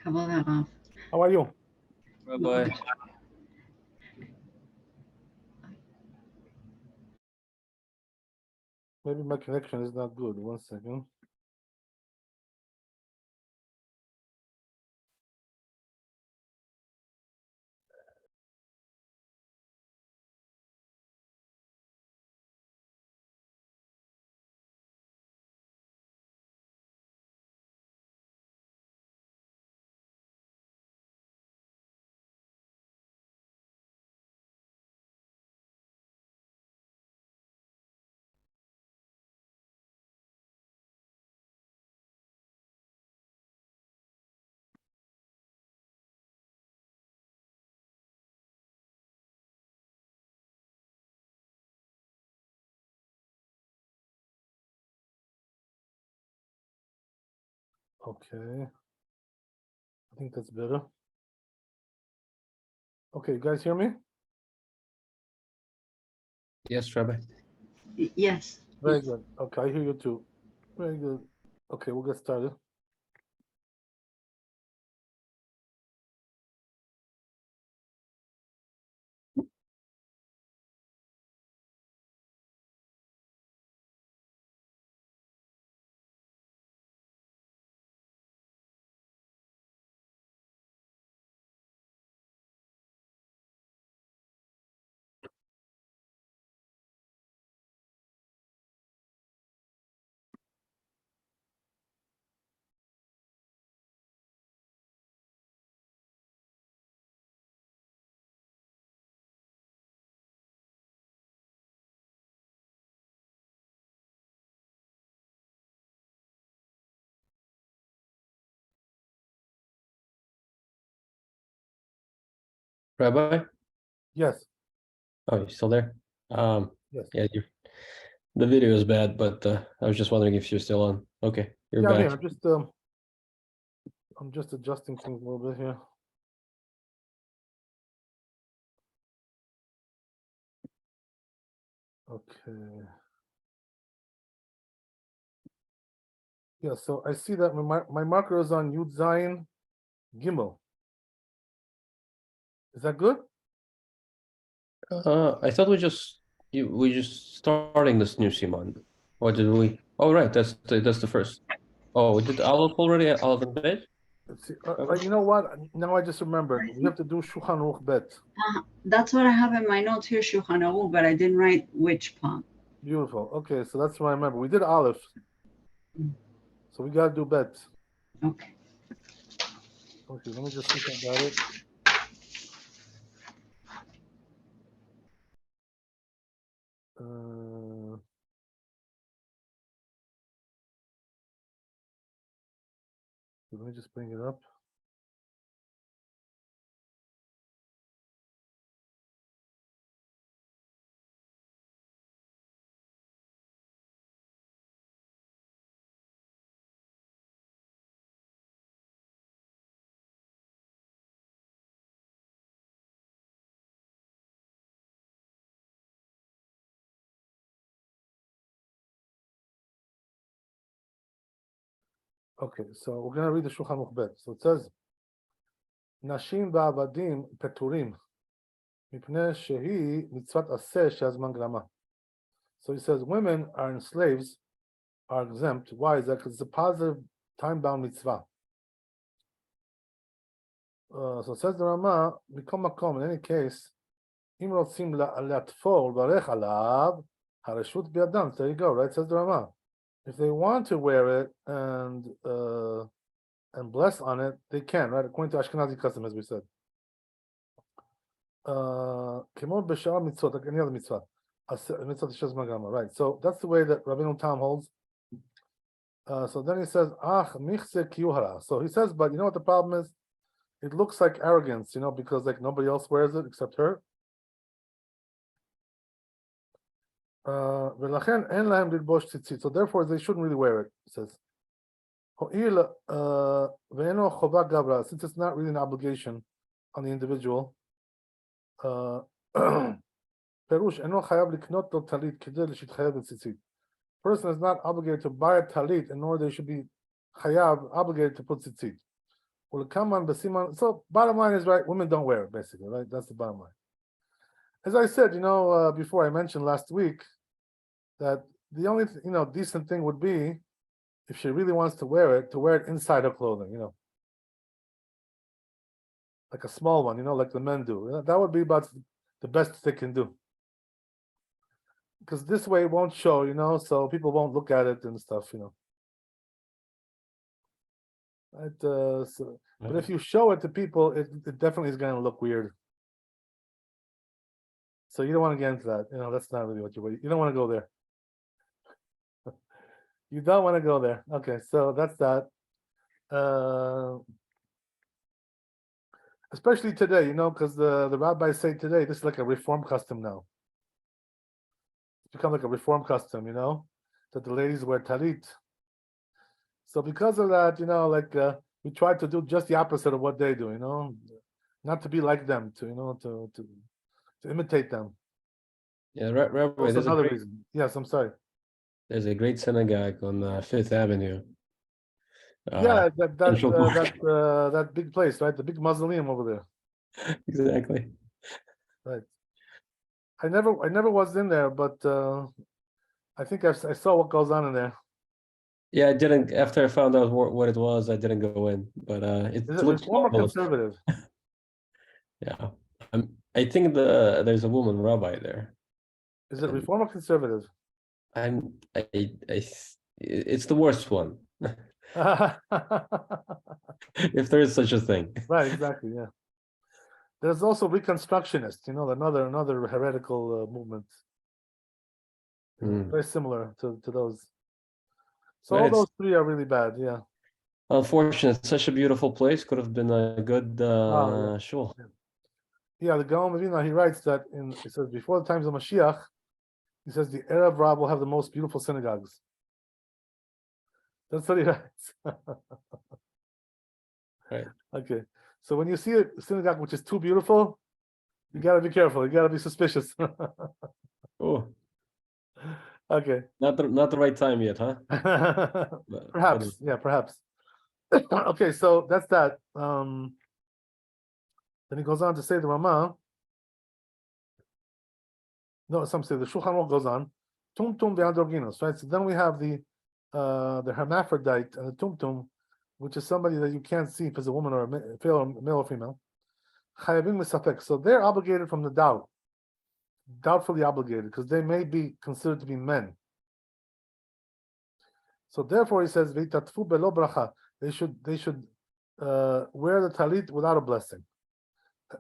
כבוד הרב. How are you? Rabbi. Maybe my connection is not good. 1 second. Okay. I think that's better. Okay, you guys hear me? Yes, Rabbi. Yes. Very yes. good. Okay, I hear you too. Very good. Okay, we'll get started. Rabbi? Yes. Oh, you still there? Yes. Yeah, the video is bad, but I was just wondering if you're still on. Okay, you're Yeah, I'm back. here. I'm just adjusting things a little bit here. Okay. Yeah, so I see that my marker is on Yud Zayin Gimel. Is that good? I thought we just starting this new Simon. Or did we? Oh, right, that's the first. Oh, we did Aleph already, Aleph and Bet? Let's see. You know what? Now I just remembered. We have to do Shulchan Aruch Bet. That's what I have in my notes here, Shulchan Aruch, but I didn't write which part. Beautiful. Okay, so that's what I remember. We did Aleph. So we got to do Bet. Okay. Okay, let me just see if I got it. Let me just bring it up. Okay, so we're going to read the Shulchan Aruch Bet. So it says, Nashim va'avadim peturim mipnei shehi mitzvat aseh she'azman grama. So he says women are slaves, are exempt. Why is that? Because it's a positive time-bound mitzvah. So it says the Rama, Mikom Makom, in any case, Im rotzim latfol varech alav hareshut biadam. There you go, right? Says the Rama. If they want to wear it and bless on it, they can, right? According to Ashkenazi custom, as we said. Kemo b'shar mitzvot, like any other mitzvah. Mitzvot shaz magama, right? So that's the way that Rabbeinu Tam holds. So then he says, "Ach michse kiyuhara." So he says, but you know what the problem is? It looks like arrogance, because like nobody else wears it except her. V'lachen en lahem lilbosh tzitzit. So therefore, they shouldn't really wear it. He says, "Ho'il ve'eno chova gavra." Since it's not really an obligation on the individual. Perush eno chayav liknot lo talit kedei l'shitchayav b'tzitzit. Person is not obligated to buy a talit in order they should be chayav obligated to put tzitzit. So bottom line is, right, women don't wear it, basically, right? That's the bottom line. As I said, before, I mentioned last week that the only decent thing would be if she really wants to wear it inside her clothing, like a small one, like the men do. That would be about the best they can do. Because this way it won't show, so people won't look at it and stuff, Right, but if you show it to people, it definitely is going to look weird. So you don't want to get into that. That's not really what you don't want to go there. You don't want to go there. Okay, so that's that. Especially today, because the rabbis say today this is like a reform custom now. It's become like a reform custom, that the ladies wear talit. So because of that, we try to do just the opposite of what they do, not to be like them, to imitate them. Yeah, Rabbi, That's there's another reason. Yes, I'm sorry. there's a great synagogue on Fifth Avenue. Yeah, Central Park. that big place, right? The big mausoleum over there. Exactly. Right. I never was in there, but I think I saw what goes on in there. Yeah, I didn't. After I found out what it was, I didn't go in. But it Is it looks reform or marvelous. conservative? Yeah, I think there's a woman rabbi there. Is it reform or conservative? It's the worst one, if there is such a thing. Right, exactly. Yeah. There's also Reconstructionists, another heretical movement. Very similar to those. So all those three are really bad. Yeah. Unfortunate. Such a beautiful place. Could have been a good shul. Yeah, the Gaon Medina, he writes that he says before the times of Mashiach, he says the Arab Rab will have the most beautiful synagogues. That's what he writes. Right. Okay. So when you see a synagogue which is too beautiful, you gotta be careful. You gotta be suspicious. Oh. Okay. Not the right time yet, huh? Perhaps. Yeah, perhaps. Okay, so that's that. Then he goes on to say the Ramah. No, some say the Shulchan Aruch goes on. Tumtum ve'androginos, right? So then we have the hermaphrodite and the tumtum, which is somebody that you can't see if it's a woman or a male or female. Chayavim misafek. So they're obligated from the doubt, doubtfully obligated, because they may be considered to be men. So therefore, he says v'tatfu belo bracha. They should wear the talit without a blessing.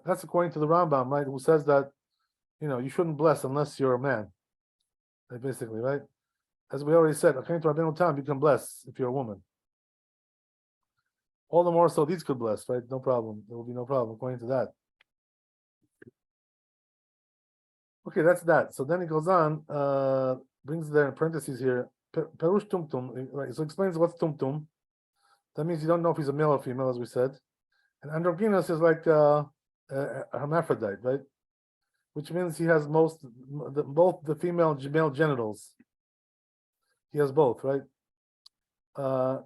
That's according to the Rambam, right? Who says that you shouldn't bless unless you're a man. Basically, right? As we already said, according to Rabbeinu Tam, you can bless if you're a woman. All the more so these could bless, right? No problem. There will be no problem according to that. Okay, that's that. So then he goes on, brings there in parentheses here, Perush Tumtum, right? So explains what's Tumtum. That means you don't know if he's a male or female, as we said. And androgynous is like a hermaphrodite, right? Which means he has both the female and male genitals. He has both, right?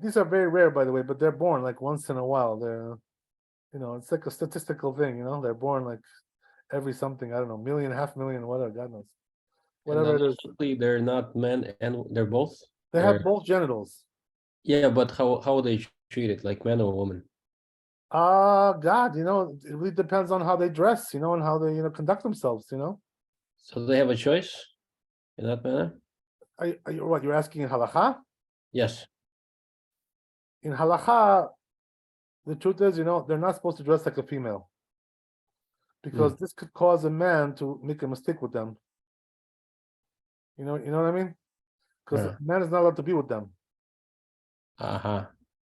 These are very rare, by the way, but they're born like once in a while. They're, it's like a statistical thing, They're born like every something, I don't know, million, 500,000, whatever, God knows. Whatever it is. They're not men and they're both? They have both genitals. Yeah, but how are they treated, like man or woman? God, it really depends on how they dress, and how they, conduct themselves, So they have a choice in that manner? What, you're asking in halakha? Yes. In halakha, the truth is, they're not supposed to dress like a female. Because this could cause a man to make a mistake with them. You know what I mean? Because a man is not allowed to be with them. Uh-huh.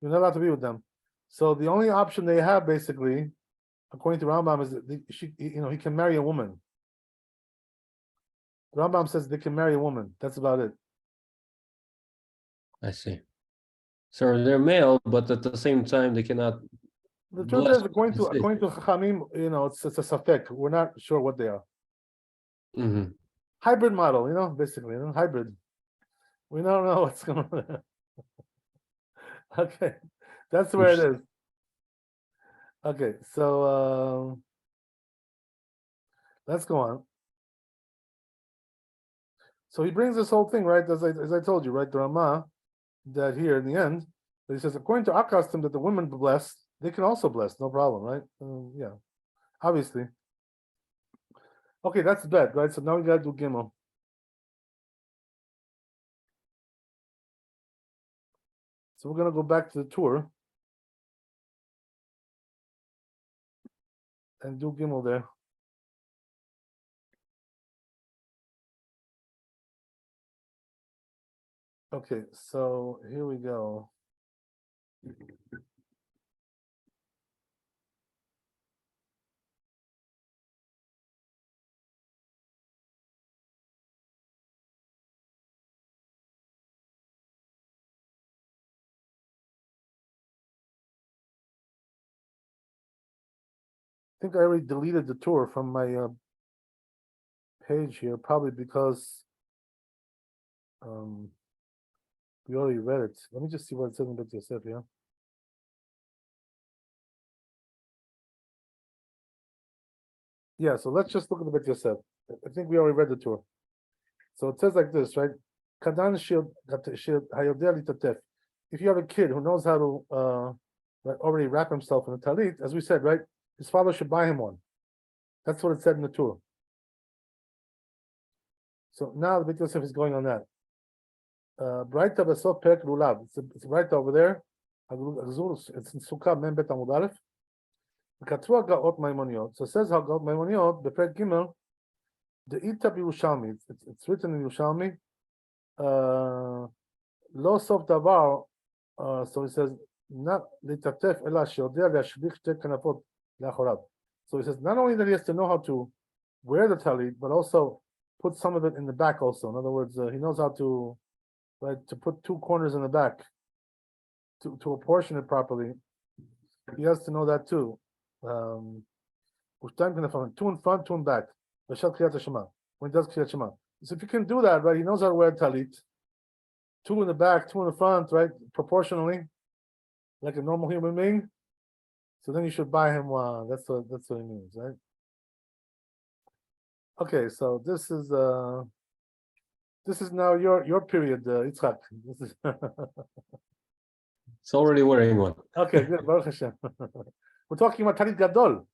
You're not allowed to be with them. So the only option they have, basically, according to Rambam, is that he can marry a woman. The Rambam says they can marry a woman. That's about it. I see. So they're male, but at the same time they cannot. The truth is, according to Chachamim, it's a safek. We're not sure what they are. Mm-hmm. Hybrid model, basically, hybrid. We don't know what's going on. Okay, that's where it is. Okay, so let's go on. So he brings this whole thing, right? As I told you, right? The Ramah, that here in the end, but he says, according to our custom, that the women bless, they can also bless, no problem, right? Yeah, obviously. Okay, that's bad, right? So now we gotta do Gimel. So we're gonna go back to the tour and do Gimel there. Okay, so here we go. I think I already deleted the tour from my page here, probably because we already read it. Let me just see what it says in Bet Yosef here. Yeah, so let's just look at the Bet Yosef. I think we already read the tour. So it says like this, right? Kadan hayodeh litatef. If you have a kid who knows how to already wrap himself in a talit, as we said, right? His father should buy him one. That's what it said in the tour. So now the Bet Yosef is going on that. Brighta besot perek lulav. It's right over there. It's in Sukkah Mem Bet Amud Aleph. Katru Gaot Maimoniot. So it says how Gaot Maimoniot Beperet Gimel. The Ita Yerushalmi. It's written in Yerushalmi. Lo sof davar. So it says not litatef ela sheodeh leashlich shte kanafot leachorav. So it says not only that he has to know how to wear the talit, but also put some of it in the back. Also, in other words, he knows how to to put two corners in the back to apportion it properly. He has to know that too. Two in front, two in back. When he does Kriyat Shema. So if you can do that, right, he knows how to wear talit. Two in the back, two in the front, right, proportionally, like a normal human being. So then you should buy him one. That's what he means, right? Okay, so this is now your period, Yitzchak. This is It's already wearing one. okay, good. Baruch Hashem. We're talking about talit gadol. That's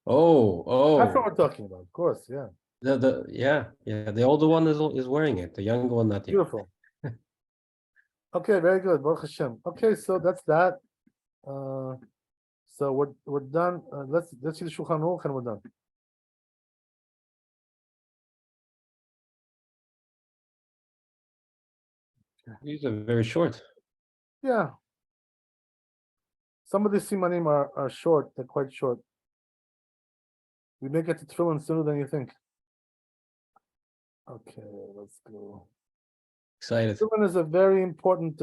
what Oh. we're talking about, of course. Yeah. Yeah. The older one is wearing it. The younger one not yet. Beautiful. Okay, very good. Baruch Hashem. Okay, so that's that. So we're done. Let's see the Shulchan Aruch and we're done. These are very short. Yeah. Some of the simanim are short. They're quite short. We may get to tefillin sooner than you think. Okay, let's go. Excited. Tefillin is a very important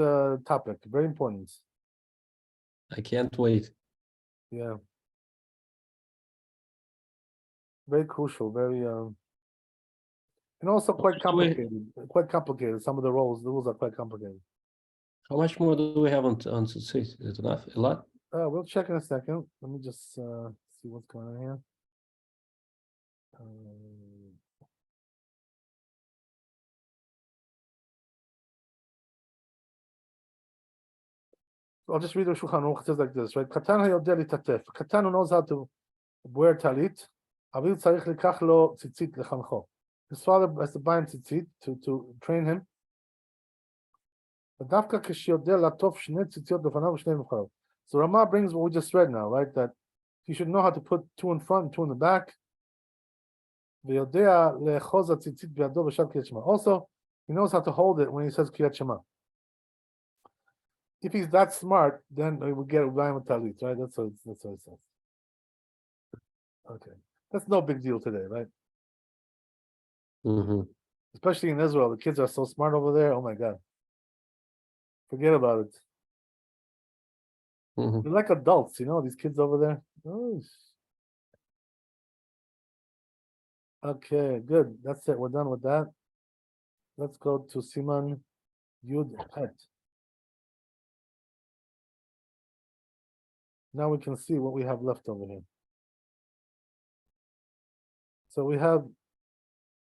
topic. Very important. I can't wait. Yeah. Very crucial. Very and also quite complicated. Quite complicated. Some of the rules are quite complicated. How much more do we have on Tzitzit? Is it enough? A lot? We'll check in a second. Let me just see what's going on here. I'll just read the Shulchan Aruch. It says like this, right? Katan hayodeh litatef. Katan who knows how to wear talit. Avil tzarich likach lo tzitzit lechancho. His father has to buy him tzitzit to train him. Dafka k'shiyodeh latof shnei tzitziot lefanav shnei mecharav. So Ramah brings what we just read now, right? That he should know how to put two in front and two in the back. V'yodea le'choz tzitzit b'yado b'shal Kriyat Shema. Also, he knows how to hold it when he says Kriyat Shema. If he's that smart, then we will get buy him a talit, right? That's what it says. Okay, that's no big deal today, right? Mm-hmm. Especially in Israel, the kids are so smart over there. Oh my God, forget about it. Mm-hmm. They're like adults, these kids over there. Oh. Okay, good. That's it. We're done with that. Let's go to Siman Yud Het. Now we can see what we have left over here. So we have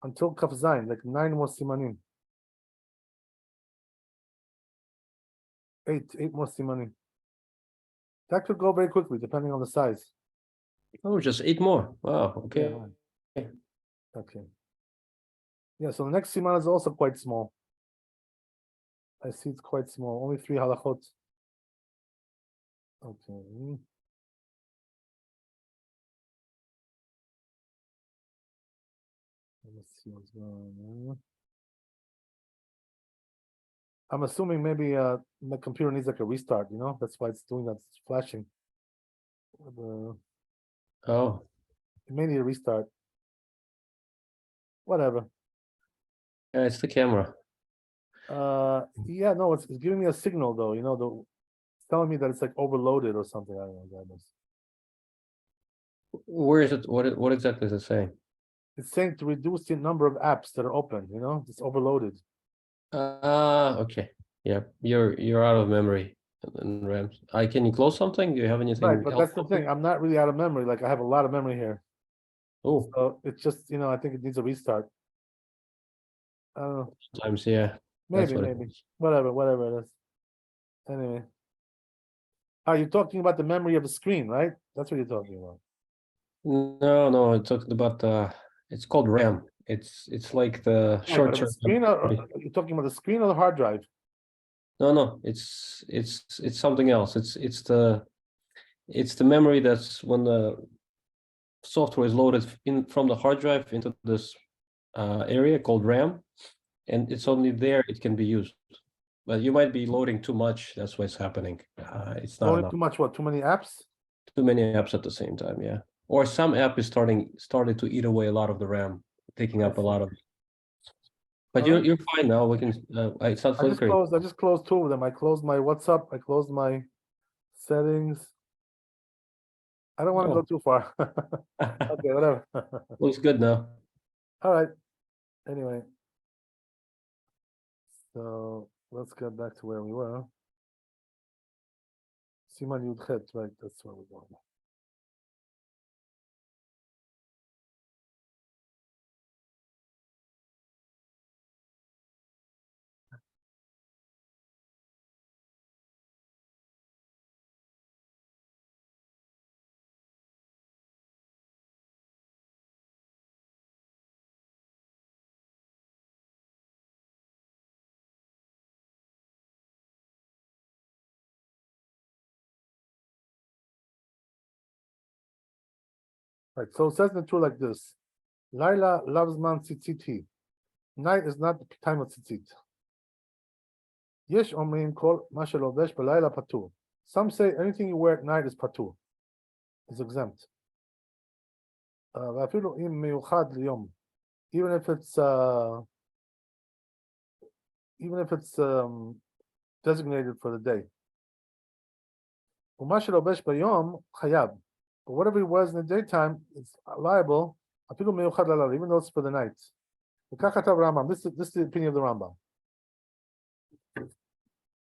until Kaf Zayin, like 9 more simanim. 8 more simanim. That could go very quickly, depending on the size. Oh, just 8 more. Wow. Okay. Yeah. Okay. Yeah, so the next siman is also quite small. I see it's quite small, only 3 halachot. Okay. Let's see what's going on. I'm assuming maybe the computer needs like a restart, you know? That's why it's doing that, it's flashing. Oh, It may need a restart. Whatever. yeah, it's the camera. Yeah, no, it's giving me a signal though, you know, it's telling me that it's like overloaded or something. I don't know what that is. Where is it? What exactly is it saying? It's saying to reduce the number of apps that are open, you know, it's overloaded. Okay. Yeah, you're out of memory and RAM. Can you close something? Do you have anything Right, but else that's the thing. I'm not really out of memory. Like I have a lot of memory here. Oh, So it's just, you know, I think it needs a restart. I don't know. sometimes, yeah. That's Maybe, what it maybe. is. Whatever it is. Anyway. You're talking about the memory of the screen, right? That's what you're talking about. No, I'm talking about it's called RAM. It's like the Right, but the short-term screen, memory. you're talking about the screen or the hard drive? No, it's something else. It's the memory that's when the software is loaded in from the hard drive into this area called RAM, and it's only there it can be used. But you might be loading too much. That's what's happening. It's not Loading enough. too much, what, too many apps? Too many apps at the same time, yeah. Or some app is started to eat away a lot of the RAM, taking up a lot of. But Alright. you're fine now. We can. It's not flickering. I just closed 2 of them. I closed my WhatsApp, I closed my settings. I don't want to Oh. go too far. Okay, whatever. Looks good now. All right. Anyway. So let's get back to where we were. Siman Yud Chet, right? That's where we're going. Right. So it says in the Torah like this: Laila loves man tzitzit. Night is not the time of tzitzit. Yesh omrim kol ma shelovesh b'layla patur. Some say anything you wear at night is patur, is exempt. V'afilu im miyuchad liyom, even if it's designated for the day. U'ma shelovesh b'yom chayav. But whatever he wears in the daytime, it's liable. Afilu miyuchad lalal, even though it's for the night. Rambam. This is the opinion of the Rambam.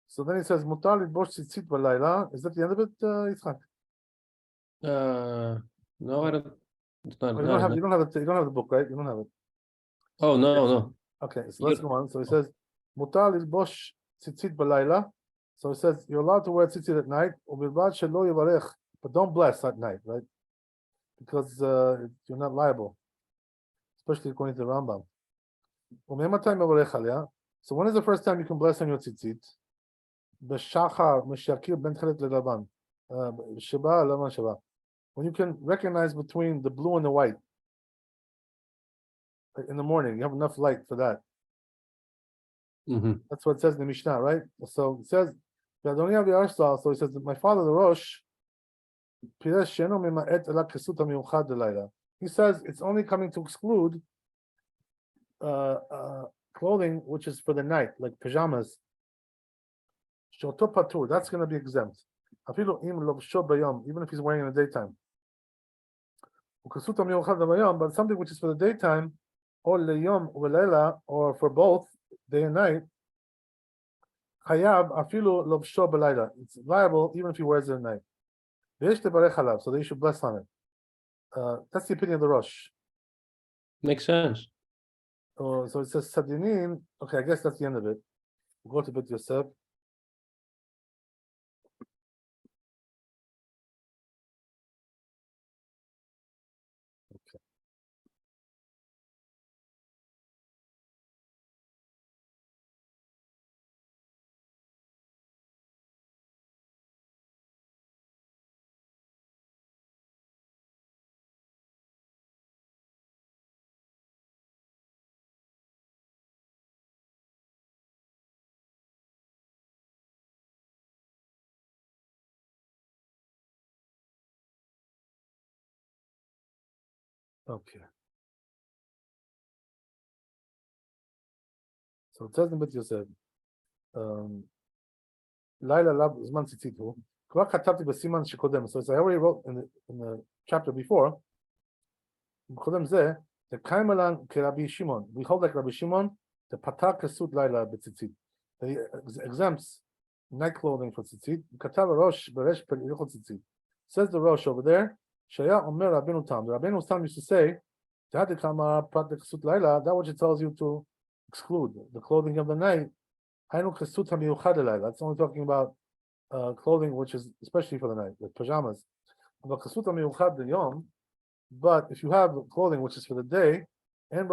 So then he says, "Mutar lidbosh tzitzit b'layla." Is that the end of it, Yitzchak? No, I don't. It's not. Oh, you don't have the book, right? You don't have it. Oh no. Okay, so let's go on. So he says, "Mutar lidbosh tzitzit b'layla." So he says you're allowed to wear tzitzit at night, u'bilvad shelo yivarech, but don't bless at night, right? Because you're not liable, especially according to the Rambam. So when is the first time you can bless on your tzitzit? B'shachar mishakir ben chelet le'lavan, sheba lavan sheba. When you can recognize between the blue and the white. In the morning, you have enough light for that. Mm-hmm. That's what it says in the Mishnah, right? So it says, so he says that my father, the Rosh, he says it's only coming to exclude clothing which is for the night, like pajamas. That's going to be exempt. Even if he's wearing it in the daytime. But something which is for the daytime, or for both day and night, it's liable even if he wears it at night. ויש לברך עליו, so they should bless on it. That's the opinion of the Rosh. Makes sense. So it says Sadinin. Okay, I guess that's the end of it. We'll go to Beit Yosef. Okay. Okay. So it says in Beit Yosef, לילה עליו זמן ציצית הוא, כבר כתבתי בסימן שקודם, so as I already wrote in the chapter before, קודם זה, the קיימלן כרבי שמעון, we hold like Rabbi Shimon, the פתר כסות לילה בציצית, that he exempts night clothing for ציצית, כתב הראש ברש פרילכות ציצית, says the Rosh over there, שהיה אומר רבינו תם, the Rabbeinu Tam used to say, תהדי כמה פתר כסות לילה, that which it tells you to exclude the clothing of the night, that's only talking about clothing which is especially for the night, like pajamas. But if you have clothing which is for the day, and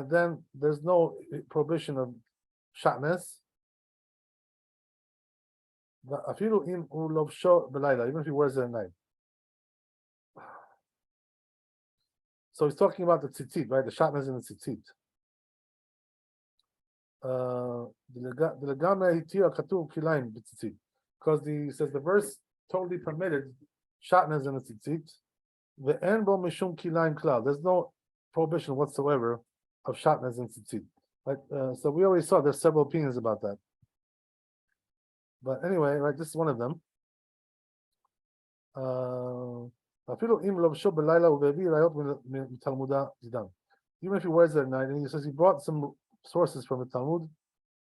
then there's no prohibition of shatnez. Even if he wears it at night. So he's talking about the tzitzit, right? The shatnez in the tzitzit. Because he says the verse totally permitted shatnez in the tzitzit. There's no prohibition whatsoever of shatnez in tzitzit. Right? So we already saw there's several opinions about that. But anyway, right, this is one of them. Even if he wears it at night, and he says he brought some sources from the Talmud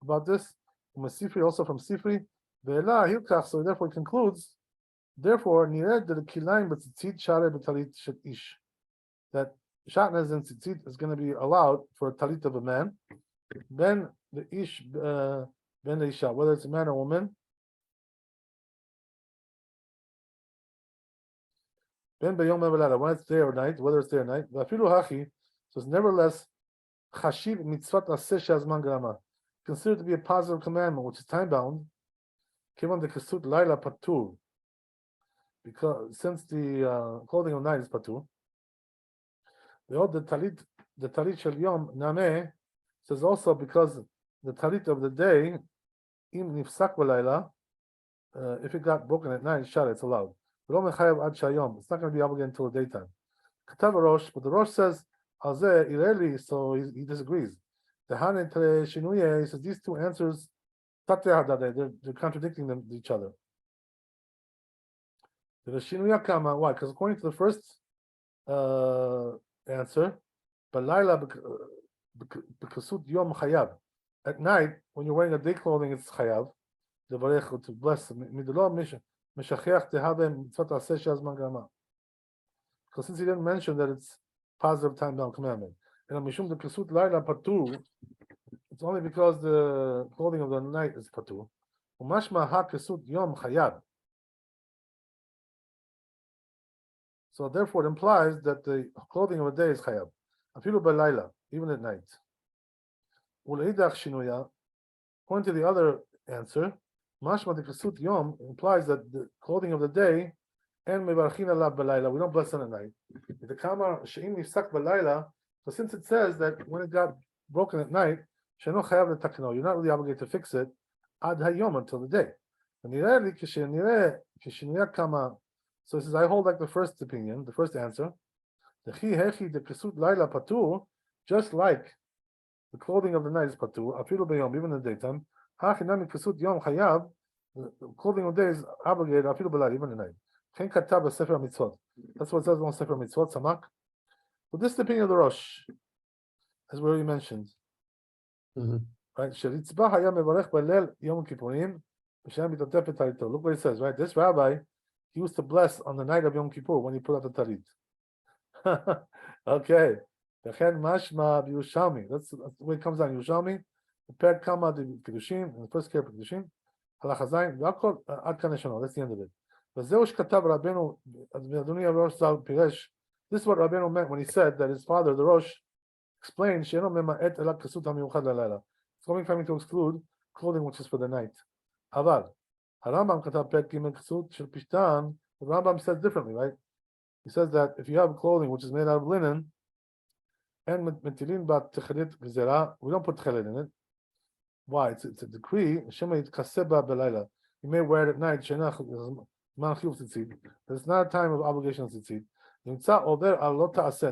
about this, Sifri, also from Sifri, so therefore he concludes, therefore, that shatnez and tzitzit is going to be allowed for a talit of a man, then the ish, ben the isha, whether it's a man or woman, ben beyom when it's day or night, whether it's day or night, so it's nevertheless Chashiv mitzvat aseh she'azman grama, considered to be a positive commandment, which is time bound. Kivan the kesut laila patur, because since the clothing of night is patur. The talit shel yom nameh says also because the talit of the day, im nifsak b'layla, if it got broken at night, shara, it's allowed. It's not going to be obligated until the daytime. Katav Rosh, but the Rosh says. So he disagrees. The Hanet Shinuye, he says these two answers, they're contradicting them each other. The Shinuya Kama, why? Because according to the first answer, Balayla Bekasut Yom Chayav. At night, when you're wearing a day clothing, it's Chayav. The Barech to bless Midolo Meshachach to have him Tzot Aseh Shazman Gama. Because since he didn't mention that it's positive time bound commandment. And Mishum the Kesut Laila Patu, it's only because the clothing of the night is Patu. Umashma Ha Kesut Yom Chayab. So therefore it implies that the clothing of a day is Chayab. Afilu Balayla, even at night. Uleidach Shinuya, according to the other answer, Mashma the Kesut Yom implies that the clothing of the day and mevarchin alav b'layla, we don't bless on at night. The kama she'im nifsak b'layla, so since it says that when it got broken at night, she'no chayav letakno, you're not really obligated to fix it ad hayom, until the day. So it says I hold like the first opinion, the first answer. The chi hechi the kesut layla patur, just like the clothing of the night is patur, afilu b'yom, even in the daytime. Hachinami kesut yom chayav, the clothing of the day is obligated afilu b'layla, even at night. That's what it says on Sefer Mitzvot, Samak. So this is the opinion of the Rosh, as we already mentioned. Right? Look what he says, right? This rabbi, he used to bless on the night of Yom Kippur when he put out the talit. Okay. Mashma Yerushalmi. That's the way it comes down. Yerushalmi, the Perek Kama de Kedushin, in the first care of Kedushin, Halacha Zayin, Yakol Ad Kan Leshano. That's the end of it. וזהו שכתב רבנו, אדוני הראש ז"ל פירש, this is what Rabbeinu meant when he said that his father, the Rosh, explained שאינו ממעט אלא כסות המיוחד ללילה. It's coming from him to exclude clothing which is for the night. אבל הרמב"ם כתב פרק ג' כסות של פשטן, the Rambam says differently, right? He says that if you have clothing which is made out of linen, and metilin bat techelit gzera, we don't put techelit in it. Why? It's a decree. Shema yitkaseba belayla. You may wear it at night. It's not a time of obligation of tzitzit.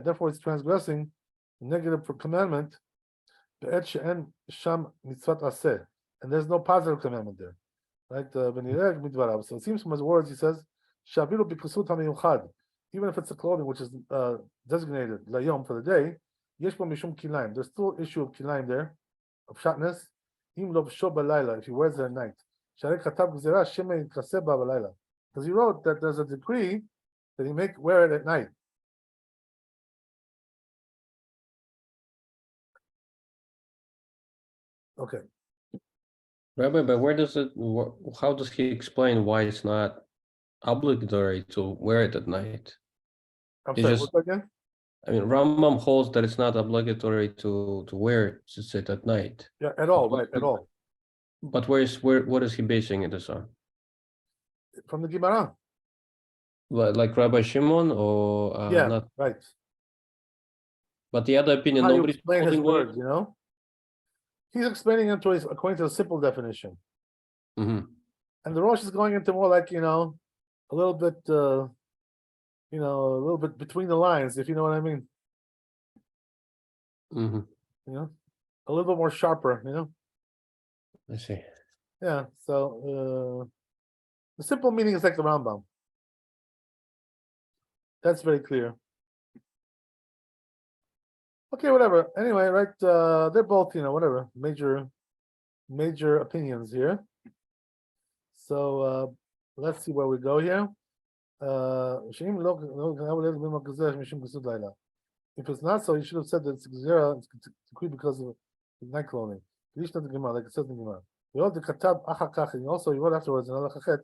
Therefore, it's transgressing the negative commandment. And there's no positive commandment there, right? So it seems from his words, he says, even if it's a clothing which is designated layom for the day, there's still issue of kilaim there, of shatness. If he wears it at night, because he wrote that there's a decree that he make wear it at night. Okay. Rabbi, but where does it? How does he explain why it's not obligatory to wear it at night? I'm He sorry, just- what's that again? I mean, Rambam holds that it's not obligatory to wear tzitzit at night. Yeah, at all, right, at all. But what is he basing this on? From the Gemara. Like Rabbi Shimon or Yeah, not? right. But the other opinion, How you nobody's explain his holding words, you know? He's explaining it to his, according to a simple definition. Mm-hmm. And the Rosh is going into more like, a little bit, a little bit between the lines, if you know what I mean. Mm-hmm. A little bit more sharper, I see. Yeah, so the simple meaning is like the Rambam. That's very clear. Okay, whatever. Anyway, right, they're both, whatever, major opinions here. So let's see where we go here. If it's not so, you should have said that it's decree because of night clothing. Like it says in the Gemara. Also, he wrote afterwards in Halacha Chet,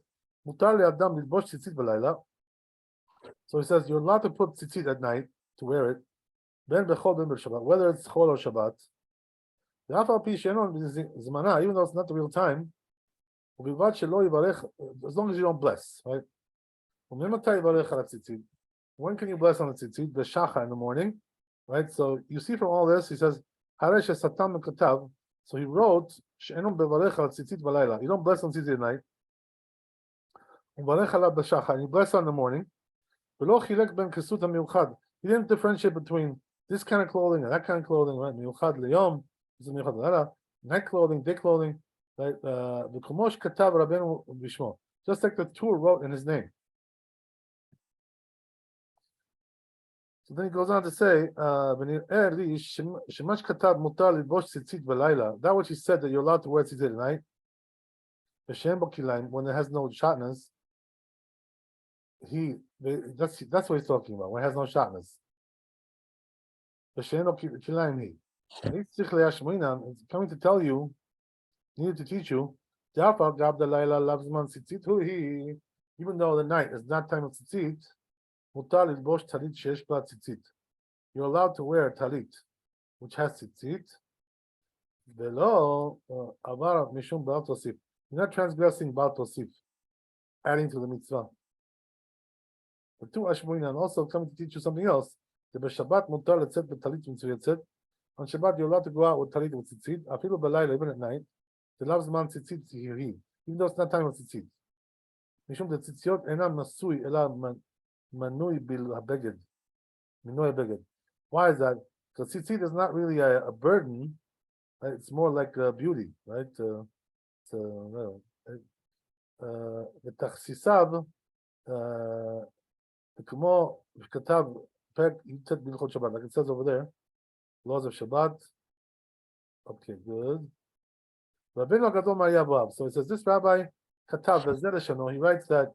so he says you're allowed to put tzitzit at night to wear it, whether it's chol or Shabbat. Even though it's not the real time, as long as you don't bless, right? When can you bless on the tzitzit? The shacha in the morning, right? So you see from all this, he says, so he wrote, you don't bless on tzitzit at night. And you bless on the morning. He didn't differentiate between this kind of clothing and that kind of clothing, right? Night clothing, day clothing, right? Just like the Tur wrote in his name. So then he goes on to say, that which he said that you're allowed to wear tzitzit at night, when it has no shatnez, that's what he's talking about, when it has no shatnez. It's coming to tell you, needed to teach you, even though the night is not time of tzitzit, you're allowed to wear a talit which has tzitzit. You're not transgressing Baal Tosif, adding to the mitzvah. The two Ashmoinan also coming to teach you something else. On Shabbat you're allowed to go out with talit with tzitzit, even at night. Even though it's not time of tzitzit. Why is that? Because tzitzit is not really a burden, right? It's more like a beauty, right? ותכסיסיו, כמו שכתב פרק י"ט בהלכות שבת, like it says over there, laws of Shabbat. Okay, good. Rabbeinu Gadol Maria Boab. So it says this rabbi, Katav Shano, he writes that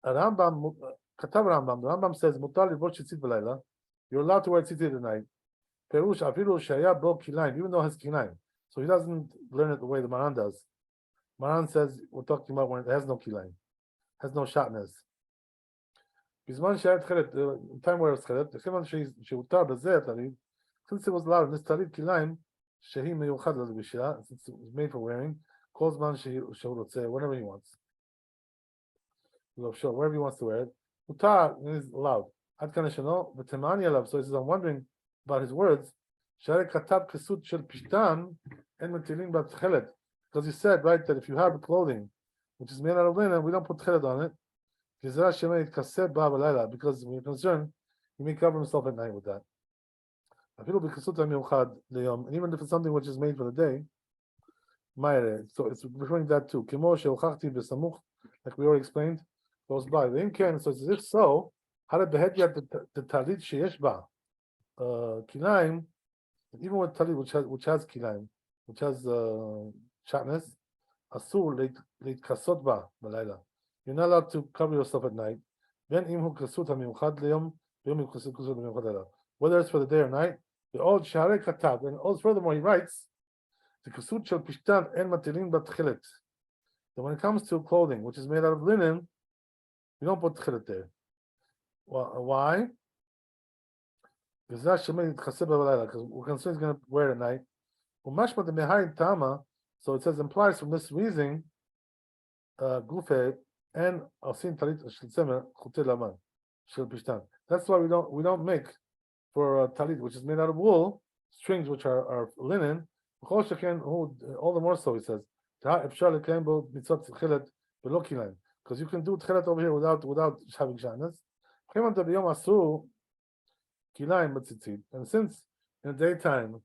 Rambam, Katav Rambam, the Rambam says, Mutar Livosh Tzitzit B'Layla, you're allowed to wear tzitzit at night. Perush Afilu Shaya Bo Kilaim, even though it has kilaim. So he doesn't learn it the way the Maran does. Maran says, we're talking about when it has no kilaim, has no shatnez. Bisman Shayat Chelet, time where it's Chelet, the Cheman Sheutar Bezeh Tarid, since it was allowed in this Tarid kilaim, Shehi Meyuchad Lazbishah, since it was made for wearing, calls man Shehurotze, whenever he wants. Sure, wherever he wants to wear it. Utar is allowed. Ad Kaneshano, but Temani Alav, so he says, I'm wondering about his words. Share Katab Kesut Shel Pishtan, and Metilin Bat Chelet. Because he said, right, that if you have clothing which is made out of linen, we don't put chelet on it. Because we're concerned, he may cover himself at night with that. And even if it's something which is made for the day, so it's referring to that too. Like we already explained, goes by. So it's if so, how did behead yet the talit sheyesh ba kilaim, even with talit which has kilaim, which has shatnez, asur leit kasot ba balayla. You're not allowed to cover yourself at night. Whether it's for the day or night, the old share katab, and also furthermore he writes, the kasut shel pishtan en matilin bat chilet. That when it comes to clothing which is made out of linen, we don't put chilet there. Why? Because we're concerned he's going to wear it at night. So it says implies from this reasoning, gufe and asin talit shel tzemer chutei laman shel pishtan. That's why we don't make for talit which is made out of wool strings which are linen. All the more so he says because you can do tchelet over here without having shanas. And since in the daytime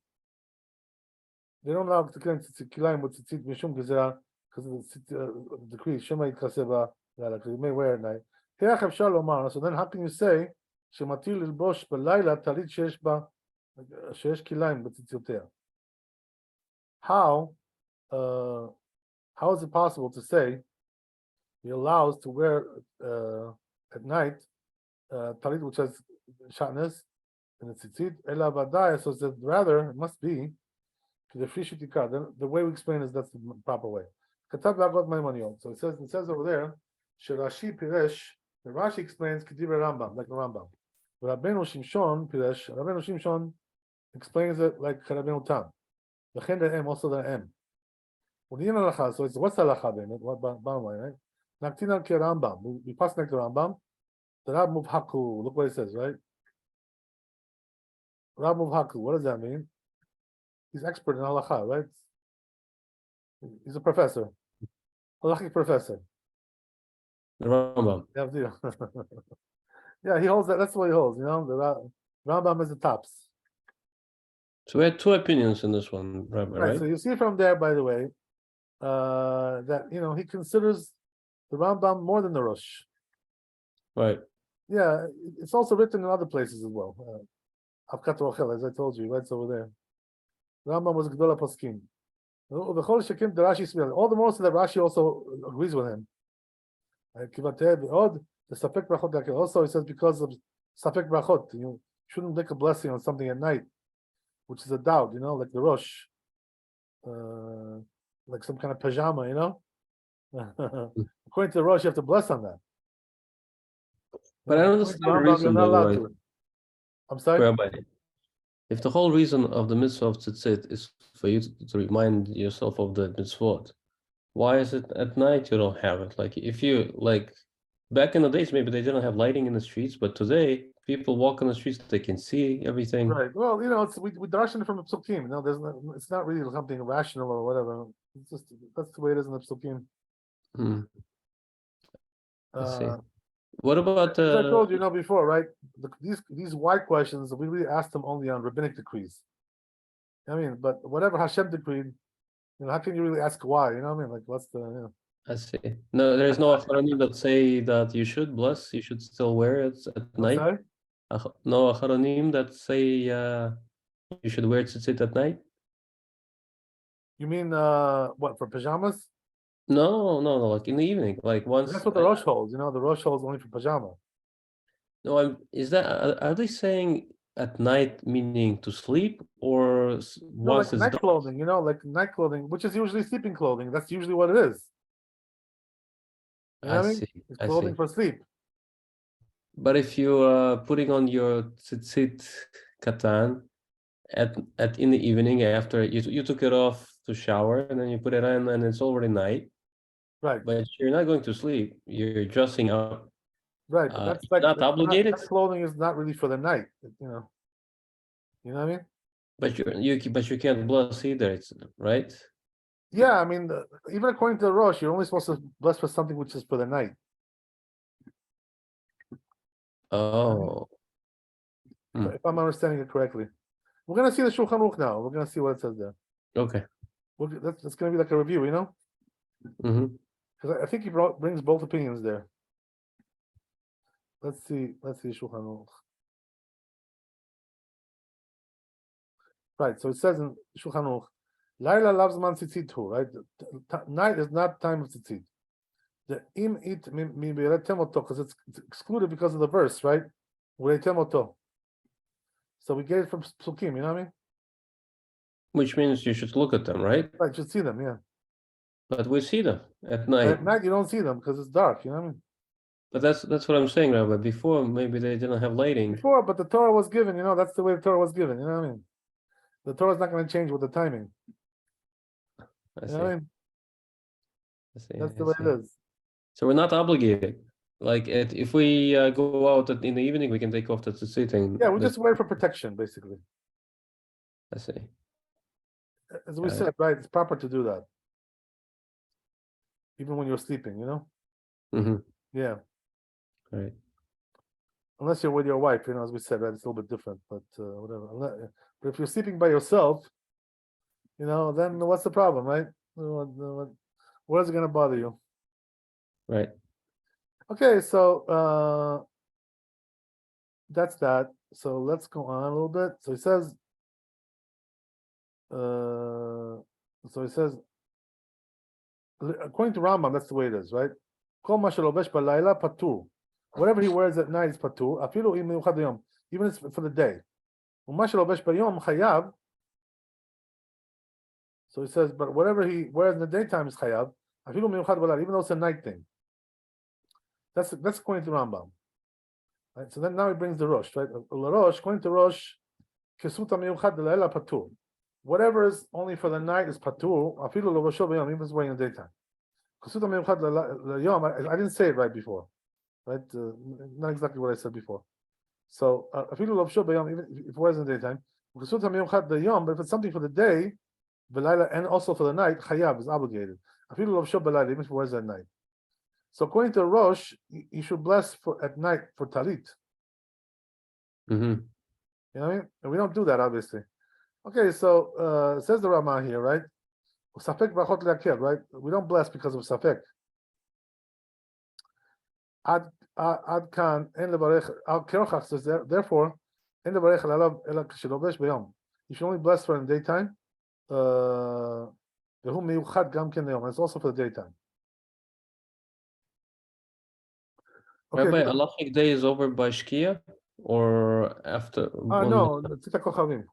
they don't allow to kilaim with tzitzit mishum gezerah because of the decree shema yitkaseba because you may wear at night. So then how can you say shematir lilbosh belayla talit sheyesh ba sheyesh kilaim b'tzitziyotea? How is it possible to say he allows to wear at night talit which has shatnez and the tzitzit ela vadai? So that rather it must be the frishut. Then the way we explain is that's the proper way. So it says over there, Shirashi Piresh, the Rashi explains Kedivre Rambam, like the Rambam. Rabbeinu Shimshon Piresh, Rabbeinu Shimshon explains it like Rabbeinu Tam. The Chender M, also the M. So it's what's the halacha then? What bottom line, right? Naktina Ke Rambam. We pass next to Rambam. The Rab Muvhaku, look what it says, right? Rab Muvhaku, what does that mean? He's expert in halacha, right? He's a professor. Halachic professor. The Rambam. Yeah, he holds that. That's what he holds. You know, the Rambam is the tops. So we had two opinions in this one, Rabbi, right? So you see from there, by the way, that he considers the Rambam more than the Rosh. Right. Yeah, it's also written in other places as well. Avkat Rochel, as I told you, right over there. Rambam was Gdola Poskim. All the more so that Rashi also agrees with him. The Safek Brachot, also he says because of Safek Brachot, you shouldn't make a blessing on something at night, which is a doubt, like the Rosh, like some kind of pajama, According to the Rosh, you have to bless on that. But I don't understand the reason, though, right? I'm sorry? Rabbi, if the whole reason of the mitzvah of tzitzit is for you to remind yourself of the mitzvot, why is it at night you don't have it? Like if you back in the days, maybe they didn't have lighting in the streets, but today people walk on the streets, they can see everything. Right. Well, we darshan from the psukim. It's not really something rational or whatever. It's just that's the way it is in the psukim. I see. What about as I told you before, right? These why questions we really ask them only on rabbinic decrees. But whatever Hashem decreed, how can you really ask why? Like what's the I see. No, there's no acharonim that say that you should bless, you should still wear it at night. Sorry? No acharonim that say you should wear tzitzit at night. You mean what, for pajamas? No, like in the evening, like once. That's what the Rosh holds. You know, the Rosh holds only for pajama. No, is that are they saying at night meaning to sleep or No, once like it's night done? clothing. You know, like night clothing, which is usually sleeping clothing. That's usually what it is. You know I what I mean? see, It's I clothing see. for sleep. But if you are putting on your tzitzit katan at in the evening after you took it off to shower and then you put it on and it's already night, Right. but you're not going to sleep. You're dressing up. Right. But that's You're like not obligated, that clothing is not really for the night. You know. You know what I mean? but you can't bless either. It's right. Yeah. I mean, even according to the Rosh, you're only supposed to bless for something which is for the night. Oh, If I'm understanding it correctly. We're gonna see the Shulchan Aruch now. We're gonna see what it says there. okay. That's gonna be like a review, you know? Mm-hmm. Because I think he brings both opinions there. Let's see Shulchan Aruch. Right, so it says in Shulchan Aruch, Laila loves man tzitzit too, right? Night is not time of tzitzit. The im it mi temoto, because it's excluded because of the verse, right? Temoto. So we get it from Psukim, you know what I mean? Which means you should look at them, right? Right, you should see them, yeah. But we see them at But night. at night you don't see them because it's dark, you know what I mean? But that's what I'm saying, Rabbi. Before maybe they didn't have lighting. Before, but the Torah was given, you know, that's the way the Torah was given, you know what I mean? The Torah is not going to change with the timing. I You see. know what I mean? That's the way it is. So we're not obligated. Like if we go out in the evening, we can take off the tzitzit. Yeah, we just wear it for protection, basically. I see. As we said, right? It's proper to do that, even when you're sleeping. You know? Mm-hmm. Yeah. Right. Unless you're with your wife, you know, as we said, right? It's a little bit different, but whatever. But if you're sleeping by yourself, you know, then what's the problem, right? What is it going to bother you? Right. Okay, so that's that. So let's go on a little bit. So he says, according to Rambam, that's the way it is, right? Whatever he wears at night is patur, even if it's for the day. So he says, but whatever he wears in the daytime is chayav, even though it's a night thing. That's according to Rambam. Right? So then now he brings the Rosh, right? According to Rosh, whatever is only for the night is patur, even if it's wearing in the daytime. I didn't say it right before, right? Not exactly what I said before. So even if it wears in the daytime, but if it's something for the day, and also for the night, chayav is obligated. Even if it wears at night. So according to Rosh, you should bless at night for talit. Mm-hmm. You know what I mean? And we don't do that, obviously. Okay, so says the Rama here, right? Right? We don't bless because of safek. Ad kan en levarech al kerochach says therefore en levarech alav ela kshelobesh beyom. You should only bless for in the daytime. V'hu miyuchad gam ken leyom. It's also for the daytime. Okay. Rabbi, halachic day is over by Shkia or after? No, Tzita Kochavim.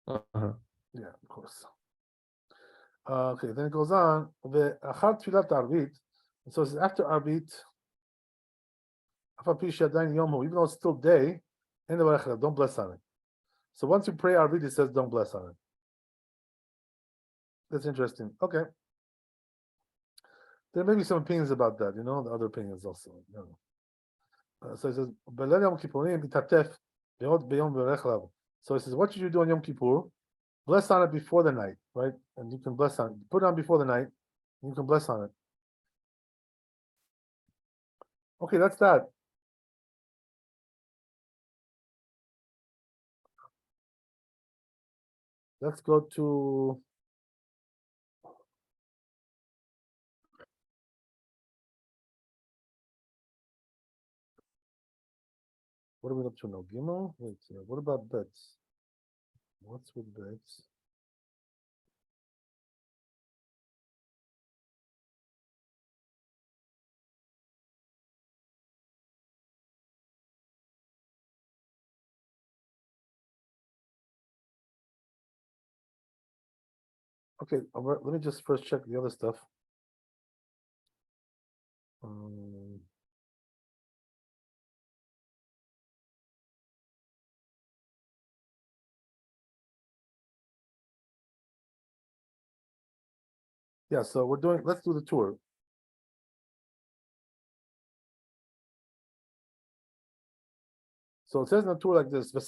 Uh-huh. Yeah, of course. Okay, then it goes on. Ve'achar tfilat arvit. So it's after arvit. Even though it's still day, don't bless on it. So once you pray arvit, it says don't bless on it. That's interesting. Okay. There may be some opinions about that, you know, the other opinions also. You know. So it says, so it says, what should you do on Yom Kippur? Bless on it before the night, right? And you can bless on it. Put it on before the night, and you can bless on it. Okay, that's that. Let's go to what are we up to now? Gimel? Wait, what about beds? What's with beds? Okay, let me just first check the other stuff. Yeah, so let's do the tour. So it says in the tour like this, it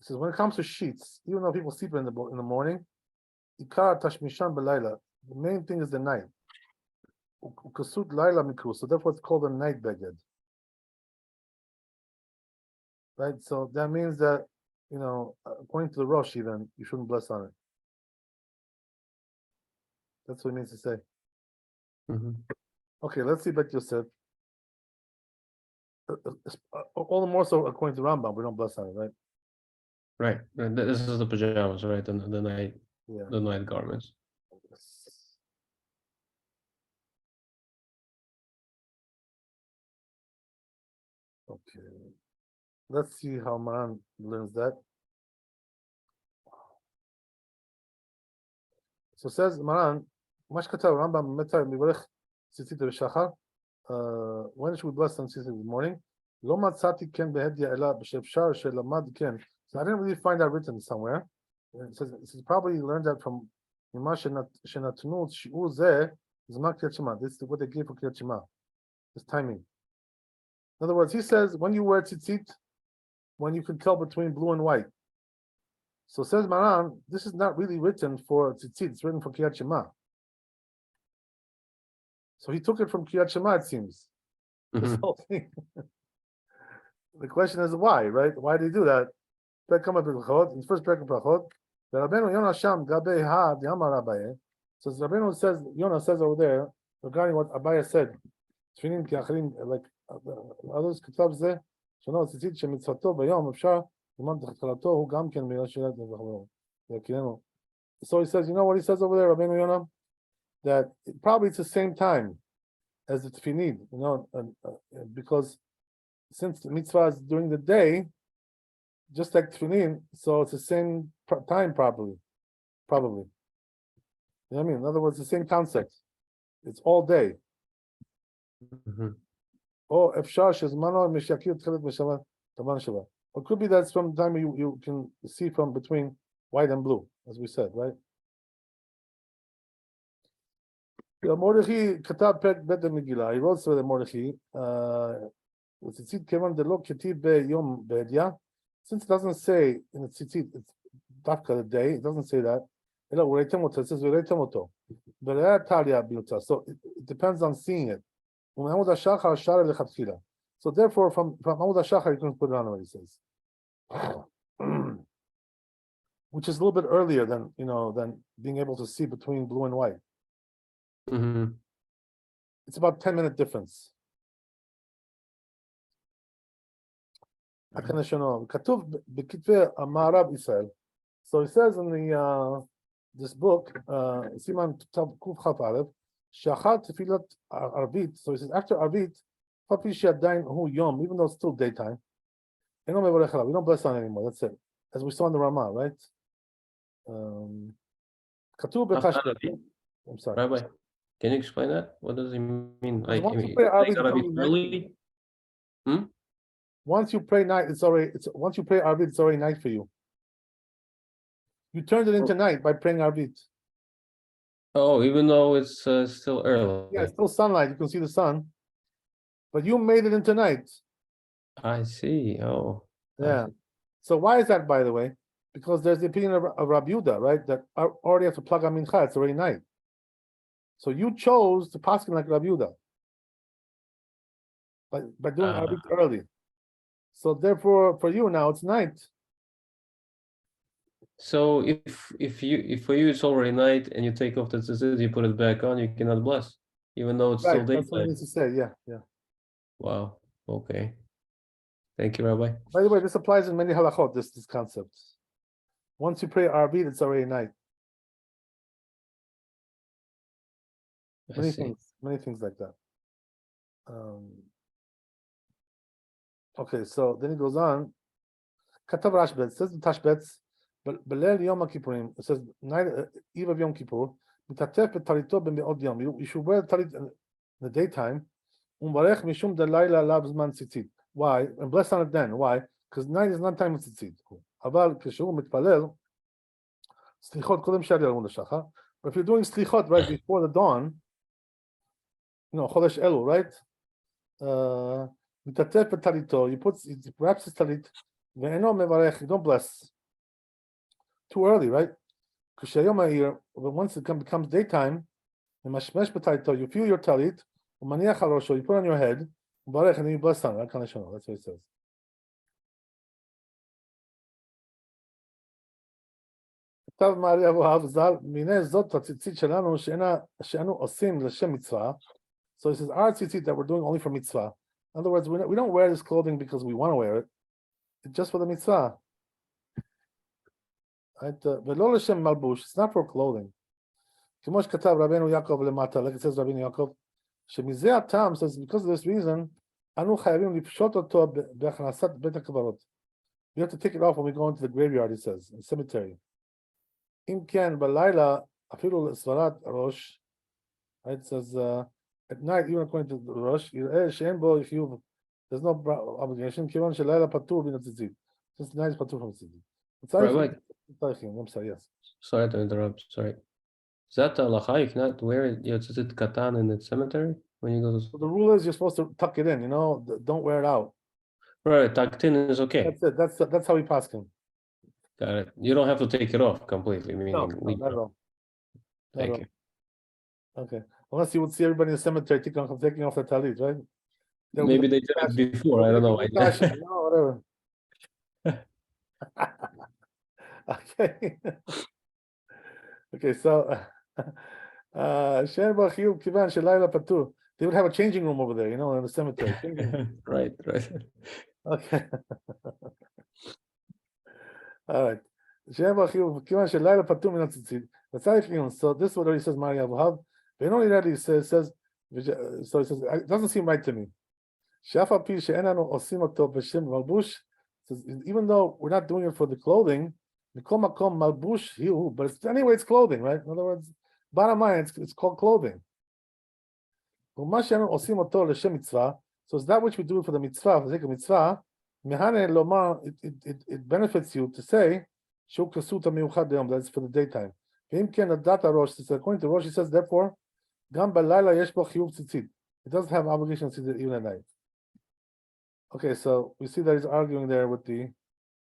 says when it comes to sheets, even though people sleep in the morning, the main thing is the night. So therefore it's called a night beged. Right? So that means that, according to the Rosh even, you shouldn't bless on it. That's what it means to say. Okay, let's see Bet Yosef. All the more so according to Rambam, we don't bless on it, right? Right. This is the pajamas, right? The night, Yeah. the night garments. Okay. Let's see how man learns that. So says Maran, Mashkata Rambam Metar Mivarech Tzitzit B'Shachar. When should we bless on Tzitzit in the morning? Lo matzati ken behedya ela b'shefshar shelamad ken. So I didn't really find that written somewhere. It says probably learned that from Mima Shenatnu Shiur Zeh Zman Kriyat Shema. This is what they gave for Kriyat Shema. This timing. In other words, he says when you wear tzitzit, when you can tell between blue and white. So says Maran, this is not really written for tzitzit, it's written for Kriyat Shema. So he took it from Kriyat Shema, it seems. This whole thing. The question is why, right? Why did he do that? In the first Perek Brachot, the Rabbeinu Yonah Sham Gabe Ha Diamar Abaye. So Rabbeinu says, Yonah says over there regarding what Abaye said. Tfinin Kiachrim, like others Kitab Zeh, Shano Tzitzit Shemitzvato Bayom Efshar Iman Tchalato Hu Gam Ken Miyashirat V'Chavro. So he says, you know what he says over there, Rabbeinu Yonah, that probably it's the same time as the Tfinin, because since the mitzvah is during the day, just like tefillin, so it's the same time probably. You know what I mean? In other words, the same concept. It's all day. Or efshar shezmano mishakir tchelet b'shabbat taban shabbat. It could be that's from the time you can see from between white and blue, as we said, right? Mordechai katab pek bet Megillah. He wrote to the Mordechai. Tzitzit kevan de lo ketib be yom be'edya. Since it doesn't say in the tzitzit, it's dafka the day. It doesn't say that. It says so it depends on seeing it. So therefore, from Amud HaShachar, you can put it on what he says, which is a little bit earlier than being able to see between blue and white. It's about 10-minute difference. So he says in the this book, Siman Kuf Chaf Aleph, Shachar Tefilat Arvit. So he says after Arvit, even though it's still daytime, we don't bless on anymore. That's it, as we saw in the Ramah, right? I'm sorry. Rabbi, can you explain that? What does he mean? Like, Once you pray Arvit, early? Once you pray night, once you pray Arvit, it's already night for you. You turned it into night by praying Arvit. Oh, even though it's still early. Yeah, it's still sunlight. You can see the sun, but you made it into night. I see. Oh, yeah. So why is that, by the way? Because there's the opinion of Rabbi Yehuda, right? That already have to plug on mincha. It's already night. So you chose to paskin like Rabbi Yehuda by doing Arvit early. So therefore, for you now it's night. So if for you it's already night and you take off the tzitzit, you put it back on, you cannot bless, even though it's still daytime. That's what it means to say. Yeah. Wow. Okay. Thank you, Rabbi. By the way, this applies in many halachot. This concept. Once you pray Arvit, it's already night. Many things like that. Okay, so then he goes on. Katav Rashbet says the Tashbetz. But Belel Yom Kippurim, it says night eve of Yom Kippur. Mitatef betalito b'me'od yom. You should wear talit in the daytime. Umvarech mishum delayla lav zman tzitzit. Why? And bless on it then. Why? Because night is not time of tzitzit. Aval kishu mitpalel slichot kodem shari al shachar. But if you're doing slichot right before the dawn, chodesh elu, right? Mitatef betalito. You wraps his talit. Ve'eno mevarech. You don't bless. Too early, right? But once it becomes daytime, you feel your talit, you put on your head, and then you bless on it. That's what it says. So it says, our tzitzit that we're doing only for mitzvah. In other words, we don't wear this clothing because we want to wear it. It's just for the mitzvah. It's not for clothing. Like it says Rabbi Yaakov, says because of this reason, we have to take it off when we go into the graveyard, he says, in the cemetery. Right, it says at night, even according to the Rosh, there's no obligation. Since the night is patur from tzitzit. Right. I'm sorry, yes. Sorry to interrupt. Sorry. Is that the halacha? You cannot wear your tzitzit katan in the cemetery when you go to. So the rule is you're supposed to tuck it in. Don't wear it out. Right, tucked in is okay. That's it. That's how we pass him. Got it. You don't have to take it off completely. Meaning, No, not at all. Thank you. Okay, unless you would see everybody in the cemetery taking off their talit, right? Maybe they did it before. I don't know. Whatever. Okay. Okay, so they would have a changing room over there, in the cemetery. Right. Okay. All right. So this is what he says, Maria Abuhav. But only that he says, so he says, it doesn't seem right to me. Says, even though we're not doing it for the clothing, but anyway, it's clothing, right? In other words, bottom line, it's called clothing. So it's that which we do for the mitzvah, for the sake of mitzvah. It benefits you to say that's for the daytime. According to Rosh, he says, therefore, it doesn't have obligations even at night. Okay, so we see that he's arguing there with the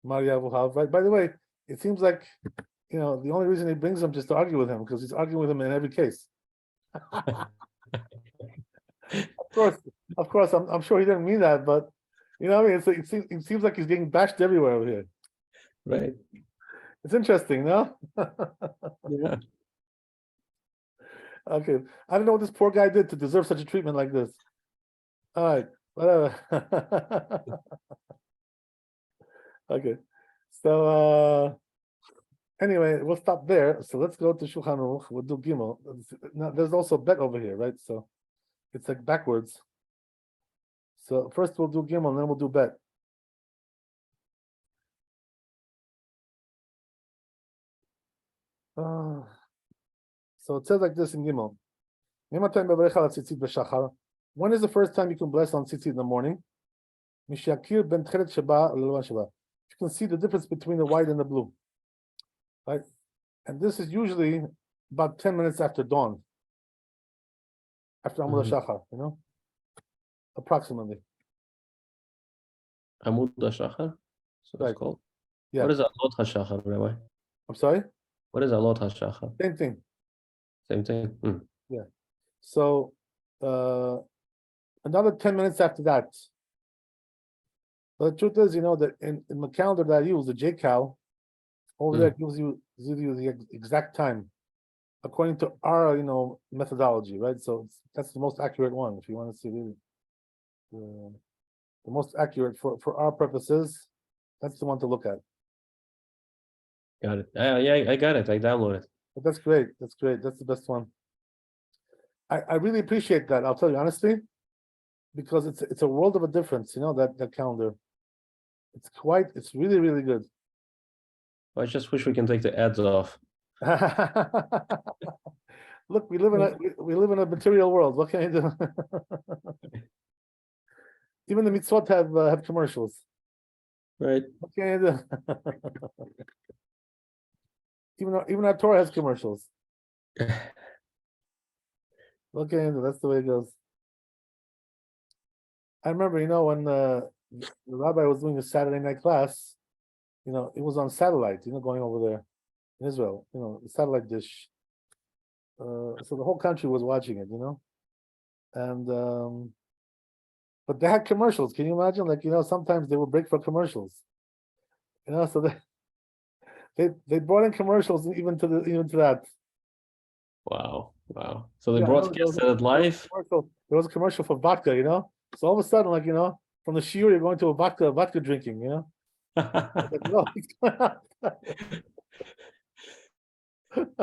Maria Avuhav. Right? By the way, it seems like the only reason he brings him just to argue with him, because he's arguing with him in every case. Of course, I'm sure he didn't mean that, but it seems like he's getting bashed everywhere over here. Right. It's interesting, no? Yeah. Okay, I don't know what this poor guy did to deserve such a treatment like this. All right, whatever. Okay, so anyway, we'll stop there. So let's go to Shulchan Aruch. We'll do Gimel. Now, there's also Bet over here, right? So it's like backwards. So first we'll do Gimel, and then we'll do Bet. So it says like this in Gimel. When is the first time you can bless on Tzitzit in the morning? You can see the difference between the white and the blue, right? And this is usually about 10 minutes after dawn, after Amud HaShachar, approximately. Amud HaShachar? So Right. it's called. Yeah. What is Alot HaShachar, Rabbi? I'm sorry? What is Alot HaShachar? Same thing. Same thing. Yeah. So another 10 minutes after that. But the truth is, that in the calendar that I use, the JCal, over there gives you the exact time according to our methodology, right? So that's the most accurate one if you want to see the most accurate for our purposes. That's the one to look at. Got it. Yeah, I got it. I downloaded it. But that's great. That's great. That's the best one. I really appreciate that. I'll tell you honestly, because it's a world of a difference. That calendar. It's really, really good. I just wish we can take the ads off. Look, we live in a material world. What can I do? Even the mitzvot have commercials. Right. What can I do? Even our Torah has commercials. What can I do? That's the way it goes. I remember, when the rabbi was doing a Saturday night class, it was on satellite, going over there in Israel, the satellite dish. So the whole country was watching it, and but they had commercials. Can you imagine? Like, sometimes they would break for commercials. So they brought in commercials even to that. Wow. So they Yeah, broadcasted it live. There was a commercial for vodka, So all of a sudden, like, from the shiur, you're going to a vodka drinking, Like, what's going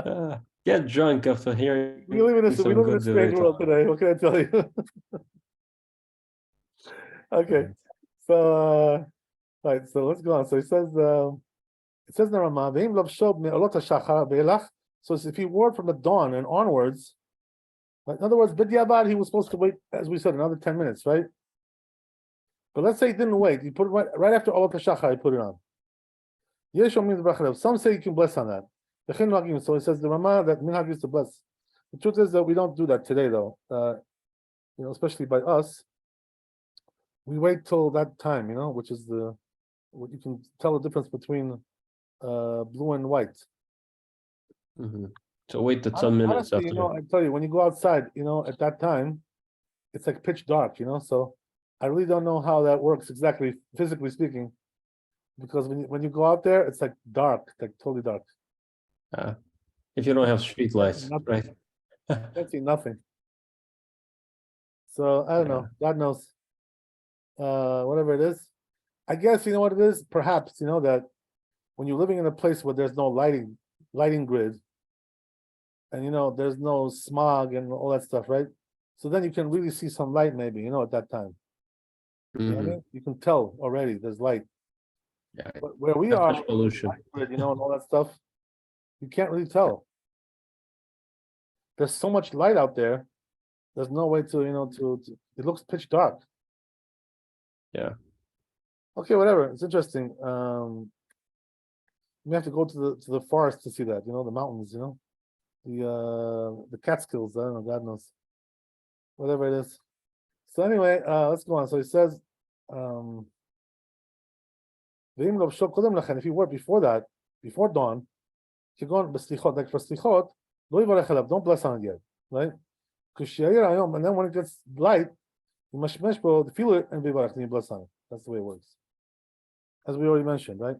on? Get drunk after hearing. We live in a strange world today. What can I tell you? Okay, so right, so let's go on. So it says in the Ramah, so if he wore from the dawn and onwards, in other words, b'diavad, he was supposed to wait, as we said, another 10 minutes, right? But let's say he didn't wait. He put it right after Olat HaShachar, he put it on. Some say you can bless on that. So it says the Ramah that minhag used to bless. The truth is that we don't do that today, though. Especially by us, we wait till that time, which is what you can tell the difference between blue and white. Mm-hmm. So wait the 10 minutes honestly, after. I tell you, when you go outside, at that time, it's like pitch dark, So I really don't know how that works exactly, physically speaking, because when you go out there, it's like dark, like totally dark. If you don't have street lights, right? Can't see nothing. So I don't know. God knows. Whatever it is, I guess what it is. Perhaps that when you're living in a place where there's no lighting grid, and there's no smog and all that stuff, right? So then you can really see some light, maybe at that time. You know what I mean? You can tell already there's light. Yeah. But where we Not are, much pollution. and all that stuff, you can't really tell. There's so much light out there. There's no way to it looks pitch dark. Yeah. Okay, whatever. It's interesting. We have to go to the forest to see that. The mountains. The Catskills. I don't know. God knows. Whatever it is. So anyway, let's go on. So it says, if you were before that, before dawn, like for slichot, don't bless on it yet, right? And then when it gets light, you must feel it and you bless on it. That's the way it works, as we already mentioned, right?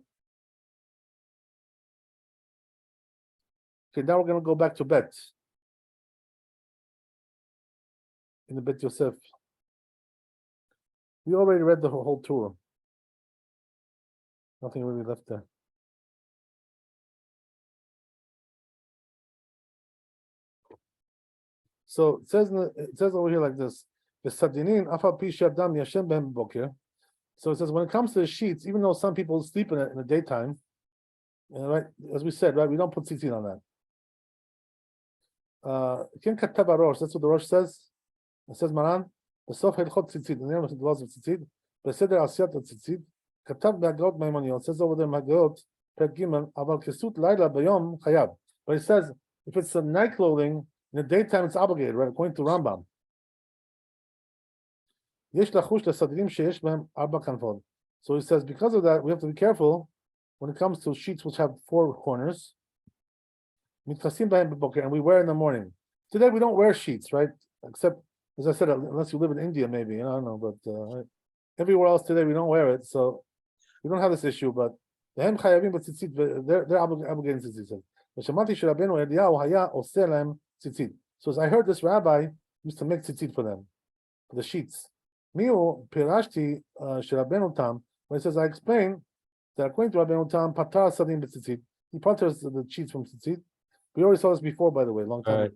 Okay, now we're going to go back to Bet. In the Bet Yosef. We already read the whole tour. Nothing really left there. So it says over here like this. So it says when it comes to the sheets, even though some people sleep in it in the daytime, right? As we said, right, we don't put tzitzit on that. That's what the Rosh says. It says Maran, the Sof Hilchot Tzitzit, the name of the laws of Tzitzit, Beseder Asiyat Tzitzit, Katab Be'agot Maimoniot, it says over there Magot, Pet Gimel, Aval Kesut Laila Bayom Chayab. But it says if it's a night clothing, in the daytime it's obligated, right? According to Rambam. Yesh lachush lesadrim sheyesh behem arba kanfod. So he says because of that we have to be careful when it comes to sheets which have 4 corners. Mitchasim behem b'boker, and we wear in the morning. Today we don't wear sheets, right? Except, as I said, unless you live in India, maybe, I don't know, but everywhere else today we don't wear it, so we don't have this issue. But they're obligated tzitzit. So as I heard this rabbi used to make tzitzit for them, for the sheets. When it says I explain that according to Rabbeinu Tam, patar sadim b'tzitzit, he paters the sheets from tzitzit. We already saw this before, by the way, long time ago.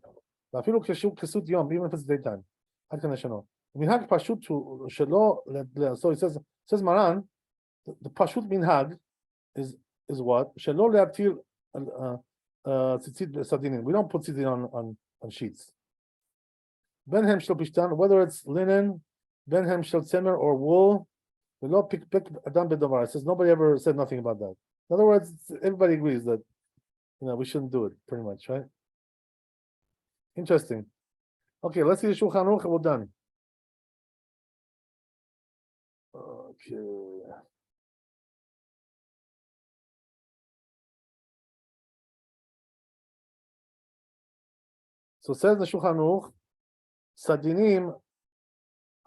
Even if it's daytime. So it says Maran, the pashut minhag is is what? Shelo le'atir tzitzit b'sadinim. We don't put tzitzit on sheets. Ben hem shel pishtan, whether it's linen, ben hem shel tzemer or wool, we don't pick adam bedavar. It says nobody ever said nothing about that. In other words, everybody agrees that we shouldn't do it, pretty much, right? Interesting. Okay, let's see the Shulchan Aruch and we're done. Okay. So says the Shulchan Aruch, Sadinim,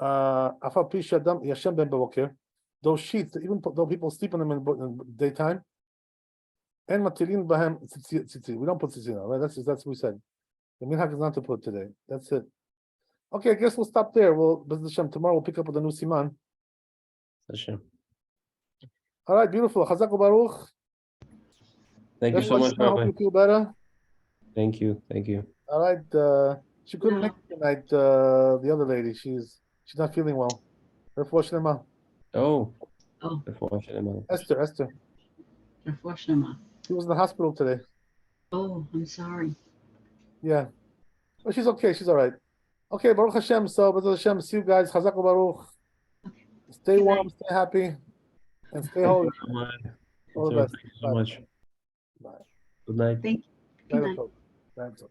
Afal pi shadam yashem ben b'boker. Those sheets, even though people sleep on them in the daytime, and matilin bahem tzitzit. We don't put tzitzit on, right? That's what we said. The minhag is not to put today. That's it. Okay, I guess we'll stop there. Tomorrow we'll pick up with the new siman. Hashem. All right, beautiful. Chazak u'baruch. Thank you so much, I hope Rabbi. you feel better. Thank you. All right. She couldn't make it tonight. The other lady, she's not feeling well. Refuah Oh. Oh. Esther. Refuah Shlema. She was in the hospital today. Oh, I'm sorry. Yeah. But she's okay. She's all right. Okay, Baruch Hashem. So, Baruch Hashem, see you guys. Chazak u'baruch. Okay. Stay Good warm, night. stay happy, and stay holy. All the best. Thank you so much. Bye. Good night. Thank you. Good night. Bye.